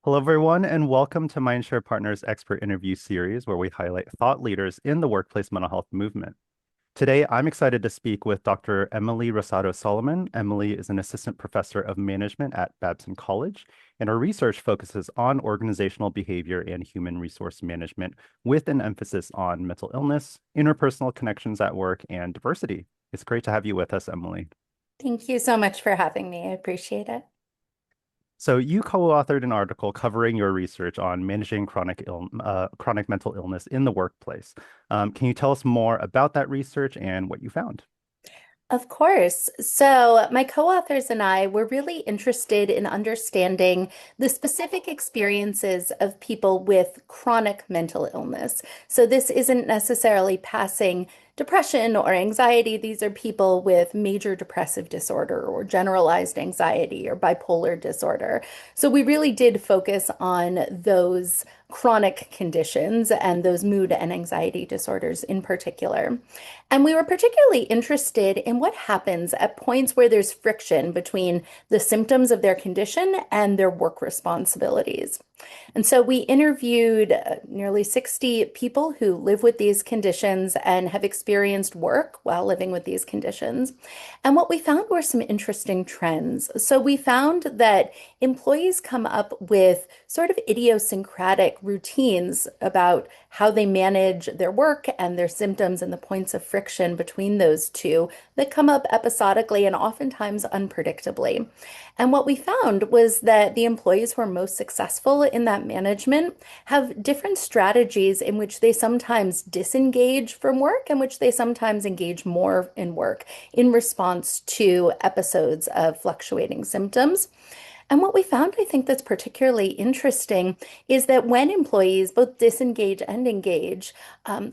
Hello, everyone, and welcome to Mindshare Partners Expert Interview Series, where we highlight thought leaders in the workplace mental health movement. Today, I'm excited to speak with Dr. Emily Rosado-Solomon. Emily is an assistant professor of management at Babson College, and her research focuses on organizational behavior and human resource management with an emphasis on mental illness, interpersonal connections at work, and diversity. It's great to have you with us, Emily. Thank you so much for having me. I appreciate it. So you co-authored an article covering your research on managing chronic mental illness in the workplace. Can you tell us more about that research and what you found? Of course. So, my co-authors and I were really interested in understanding the specific experiences of people with chronic mental illness. So, this isn't necessarily passing depression or anxiety. These are people with major depressive disorder or generalized anxiety or bipolar disorder. So, we really did focus on those chronic conditions and those mood and anxiety disorders in particular. And we were particularly interested in what happens at points where there's friction between the symptoms of their condition and their work responsibilities. And so we interviewed nearly 60 people who live with these conditions and have experienced work while living with these conditions. And what we found were some interesting trends. So we found that employees come up with sort of idiosyncratic routines about how they manage their work and their symptoms and the points of friction between those two that come up episodically and oftentimes unpredictably. And what we found was that the employees who are most successful in that management have different strategies in which they sometimes disengage from work and which they sometimes engage more in work in response to episodes of fluctuating symptoms. And what we found, I think, that's particularly interesting is that when employees both disengage and engage,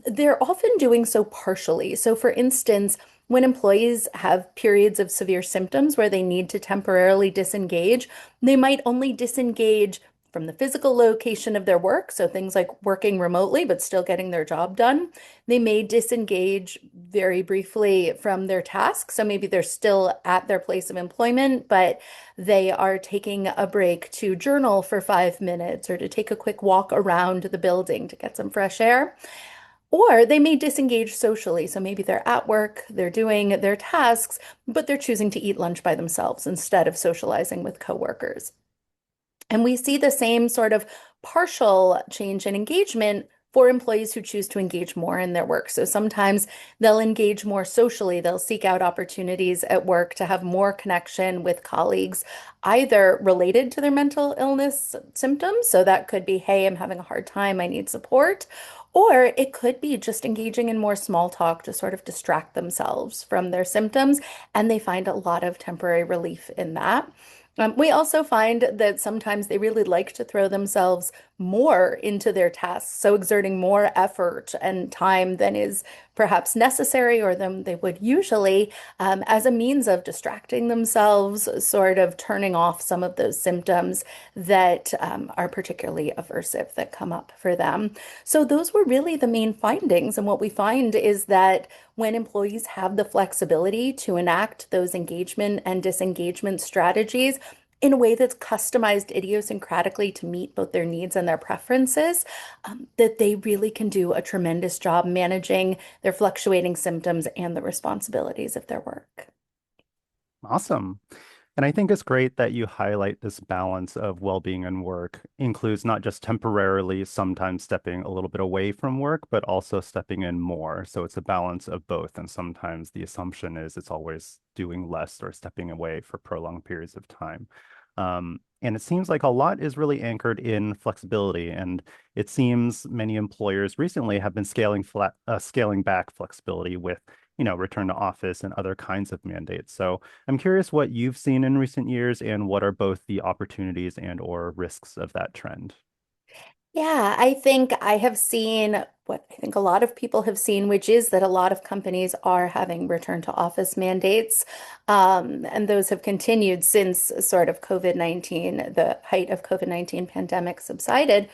they're often doing so partially. So, for instance, when employees have periods of severe symptoms where they need to temporarily disengage, they might only disengage from the physical location of their work, so things like working remotely but still getting their job done. They may disengage very briefly from their tasks, so maybe they're still at their place of employment, but they are taking a break to journal for 5 minutes or to take a quick walk around the building to get some fresh air. Or they may disengage socially. So maybe they're at work, they're doing their tasks, but they're choosing to eat lunch by themselves instead of socializing with coworkers. And we see the same sort of partial change in engagement for employees who choose to engage more in their work. So sometimes they'll engage more socially, they'll seek out opportunities at work to have more connection with colleagues, either related to their mental illness symptoms. So that could be, hey, I'm having a hard time, I need support. Or it could be just engaging in more small talk to sort of distract themselves from their symptoms. And they find a lot of temporary relief in that. We also find that sometimes they really like to throw themselves more into their tasks, so exerting more effort and time than is perhaps necessary or than they would usually, as a means of distracting themselves, sort of turning off some of those symptoms that are particularly aversive that come up for them. So those were really the main findings. And what we find is that when employees have the flexibility to enact those engagement and disengagement strategies, in a way that's customized idiosyncratically to meet both their needs and their preferences, that they really can do a tremendous job managing their fluctuating symptoms and the responsibilities of their work. Awesome. And I think it's great that you highlight this balance of well-being and work includes not just temporarily sometimes stepping a little bit away from work, but also stepping in more. So it's a balance of both. And sometimes the assumption is it's always doing less or stepping away for prolonged periods of time. And it seems like a lot is really anchored in flexibility. And it seems many employers recently have been scaling back flexibility with return to office and other kinds of mandates. So I'm curious what you've seen in recent years and what are both the opportunities and or risks of that trend. Yeah, I think I have seen what I think a lot of people have seen, which is that a lot of companies are having return to office mandates. And those have continued since sort of COVID-19, the height of COVID-19 pandemic subsided.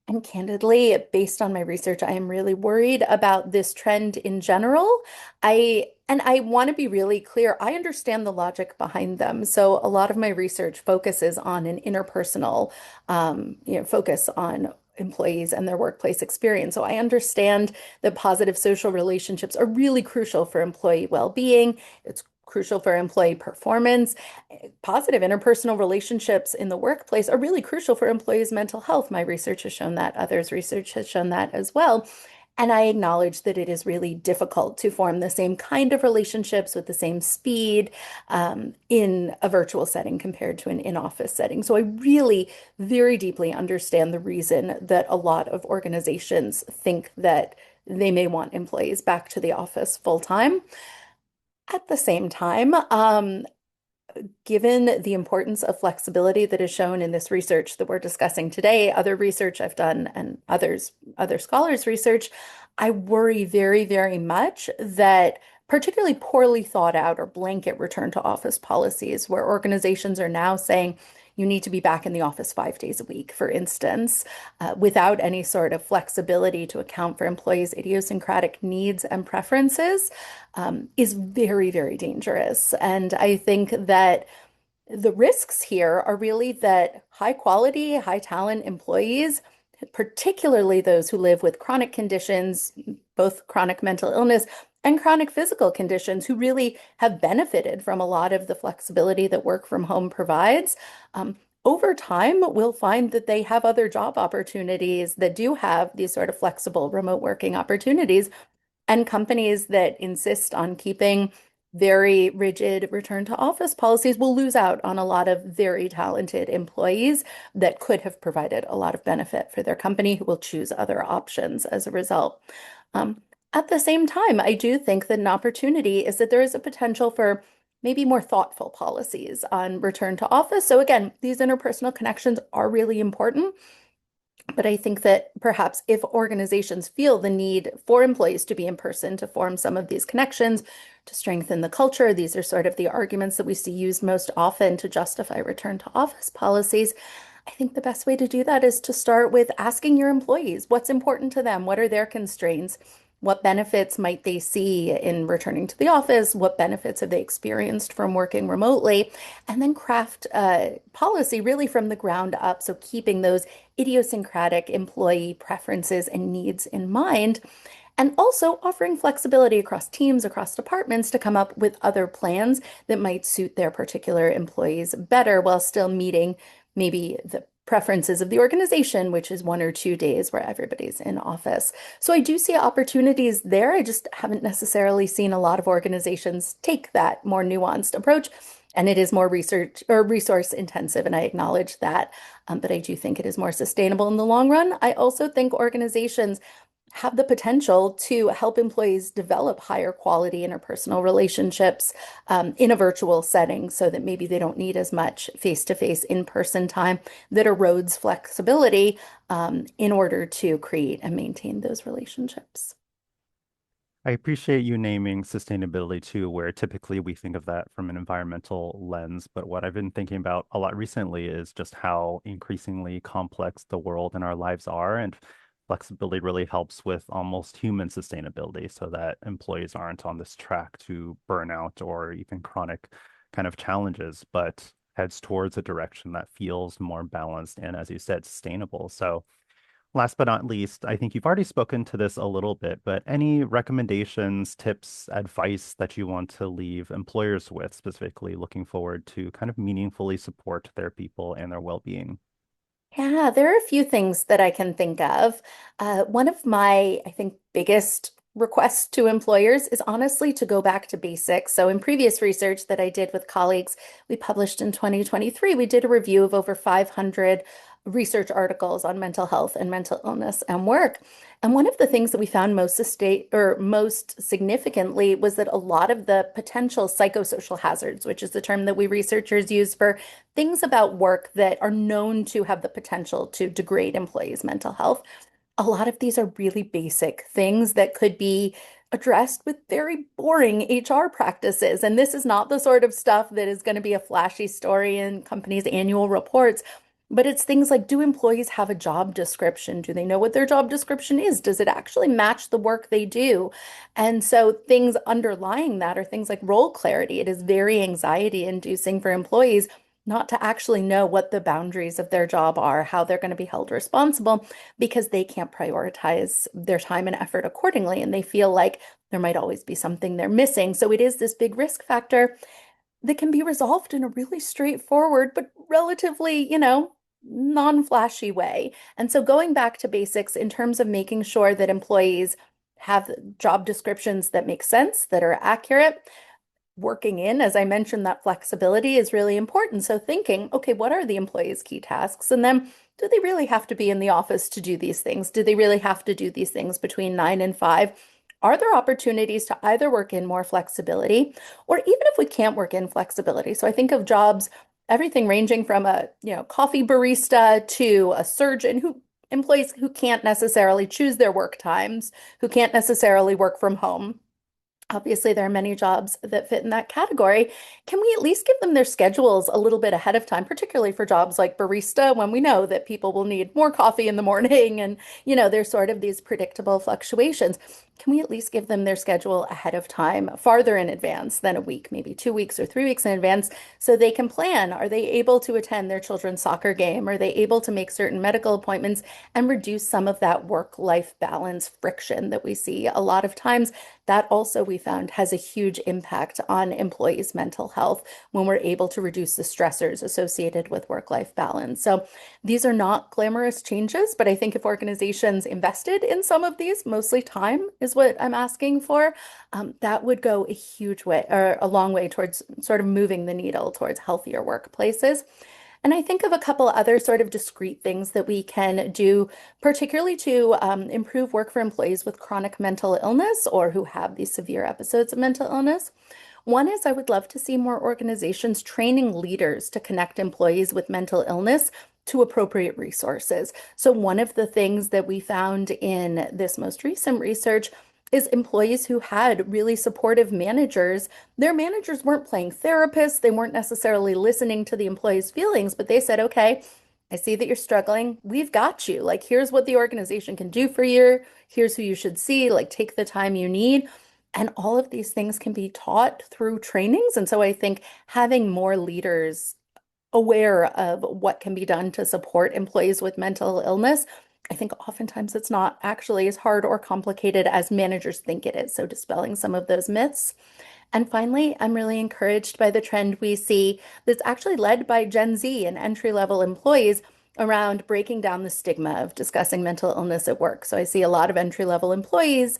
And candidly, based on my research, I am really worried about this trend in general. I want to be really clear. I understand the logic behind them. So a lot of my research focuses on an interpersonal, focus on employees and their workplace experience. So I understand that positive social relationships are really crucial for employee well-being. It's crucial for employee performance. Positive interpersonal relationships in the workplace are really crucial for employees' mental health. My research has shown that, others' research has shown that as well. And I acknowledge that it is really difficult to form the same kind of relationships with the same speed in a virtual setting compared to an in-office setting. So I really very deeply understand the reason that a lot of organizations think that they may want employees back to the office full time. At the same time, given the importance of flexibility that is shown in this research that we're discussing today, other research I've done and other scholars' research, I worry very, very much that particularly poorly thought out or blanket return to office policies where organizations are now saying you need to be back in the office 5 days a week, for instance, without any sort of flexibility to account for employees' idiosyncratic needs and preferences, is very, very dangerous. And I think that the risks here are really that high quality, high talent employees, particularly those who live with chronic conditions, both chronic mental illness and chronic physical conditions, who really have benefited from a lot of the flexibility that work from home provides. Over time, we'll find that they have other job opportunities that do have these sort of flexible remote working opportunities, and companies that insist on keeping very rigid return to office policies will lose out on a lot of very talented employees that could have provided a lot of benefit for their company who will choose other options as a result. Um, at the same time, I do think that an opportunity is that there is a potential for maybe more thoughtful policies on return to office. So again, these interpersonal connections are really important. But I think that perhaps if organizations feel the need for employees to be in person to form some of these connections, to strengthen the culture, these are sort of the arguments that we see used most often to justify return to office policies. I think the best way to do that is to start with asking your employees what's important to them, what are their constraints, what benefits might they see in returning to the office, what benefits have they experienced from working remotely, and then craft a policy really from the ground up. So keeping those idiosyncratic employee preferences and needs in mind, and also offering flexibility across teams, across departments to come up with other plans that might suit their particular employees better while still meeting maybe the preferences of the organization, which is 1 or 2 days where everybody's in office. So I do see opportunities there. I just haven't necessarily seen a lot of organizations take that more nuanced approach. And it is more research or resource intensive, and I acknowledge that. But I do think it is more sustainable in the long run. I also think organizations have the potential to help employees develop higher quality interpersonal relationships in a virtual setting so that maybe they don't need as much face-to-face in-person time that erodes flexibility in order to create and maintain those relationships. I appreciate you naming sustainability too, where typically we think of that from an environmental lens. But what I've been thinking about a lot recently is just how increasingly complex the world and our lives are. And flexibility really helps with almost human sustainability so that employees aren't on this track to burnout or even chronic kind of challenges, but heads towards a direction that feels more balanced and, as you said, sustainable. So, last but not least, I think you've already spoken to this a little bit, but any recommendations, tips, advice that you want to leave employers with, specifically looking forward to kind of meaningfully support their people and their well-being? Yeah, there are a few things that I can think of. One of my, I think, biggest requests to employers is honestly to go back to basics. So, in previous research that I did with colleagues, we published in 2023, we did a review of over 500 research articles on mental health and mental illness and work. And one of the things that we found most significantly was that a lot of the potential psychosocial hazards, which is the term that we researchers use for things about work that are known to have the potential to degrade employees' mental health. A lot of these are really basic things that could be addressed with very boring HR practices. And this is not the sort of stuff that is going to be a flashy story in companies' annual reports. But it's things like, do employees have a job description? Do they know what their job description is? Does it actually match the work they do? And so things underlying that are things like role clarity. It is very anxiety inducing for employees not to actually know what the boundaries of their job are, how they're going to be held responsible, because they can't prioritize their time and effort accordingly. And they feel like there might always be something they're missing. So it is this big risk factor that can be resolved in a really straightforward, but relatively, non-flashy way. And so going back to basics in terms of making sure that employees have job descriptions that make sense, that are accurate, working in, as I mentioned, that flexibility is really important. So thinking, okay, what are the employees' key tasks? And then do they really have to be in the office to do these things? Do they really have to do these things between 9 and 5? Are there opportunities to either work in more flexibility, or even if we can't work in flexibility? So I think of jobs, everything ranging from a, coffee barista to a surgeon, who employees who can't necessarily choose their work times, who can't necessarily work from home. Obviously, there are many jobs that fit in that category. Can we at least give them their schedules a little bit ahead of time, particularly for jobs like barista, when we know that people will need more coffee in the morning and, there's sort of these predictable fluctuations. Can we at least give them their schedule ahead of time, farther in advance than a week, maybe 2 weeks or 3 weeks in advance, so they can plan? Are they able to attend their children's soccer game? Are they able to make certain medical appointments and reduce some of that work-life balance friction that we see a lot of times? That also, we found, has a huge impact on employees' mental health when we're able to reduce the stressors associated with work-life balance. So these are not glamorous changes, but I think if organizations invested in some of these, mostly time is what I'm asking for, that would go a huge way or a long way towards sort of moving the needle towards healthier workplaces. And I think of a couple other sort of discrete things that we can do, particularly to improve work for employees with chronic mental illness or who have these severe episodes of mental illness. One is I would love to see more organizations training leaders to connect employees with mental illness to appropriate resources. So, one of the things that we found in this most recent research is employees who had really supportive managers. Their managers weren't playing therapists, they weren't necessarily listening to the employees' feelings, but they said, okay, I see that you're struggling. We've got you. Like, here's what the organization can do for you. Here's who you should see. Like, take the time you need. And all of these things can be taught through trainings. And so I think having more leaders aware of what can be done to support employees with mental illness, I think oftentimes it's not actually as hard or complicated as managers think it is. So dispelling some of those myths. And finally, I'm really encouraged by the trend we see that's actually led by Gen Z and entry-level employees around breaking down the stigma of discussing mental illness at work. So I see a lot of entry-level employees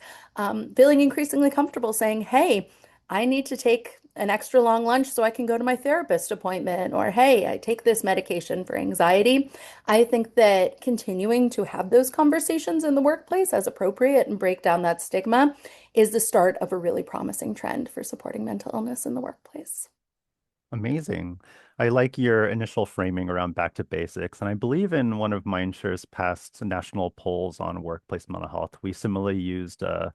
feeling increasingly comfortable saying, hey, I need to take an extra long lunch so I can go to my therapist appointment, or hey, I take this medication for anxiety. I think that continuing to have those conversations in the workplace as appropriate and break down that stigma is the start of a really promising trend for supporting mental illness in the workplace. Amazing. I like your initial framing around back to basics. And I believe in one of Mindshare's past national polls on workplace mental health, we similarly used a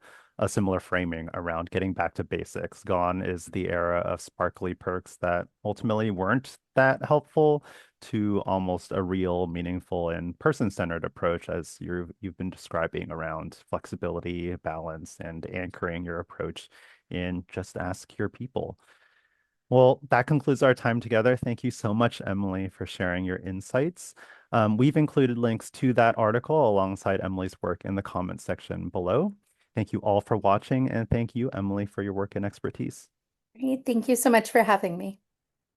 similar framing around getting back to basics. Gone is the era of sparkly perks that ultimately weren't that helpful, to almost a real, meaningful, and person-centered approach, as you've been describing around flexibility, balance, and anchoring your approach in just ask your people. Well, that concludes our time together. Thank you so much, Emily, for sharing your insights. We've included links to that article alongside Emily's work in the comments section below. Thank you all for watching, and thank you, Emily, for your work and expertise. Great. Thank you so much for having me.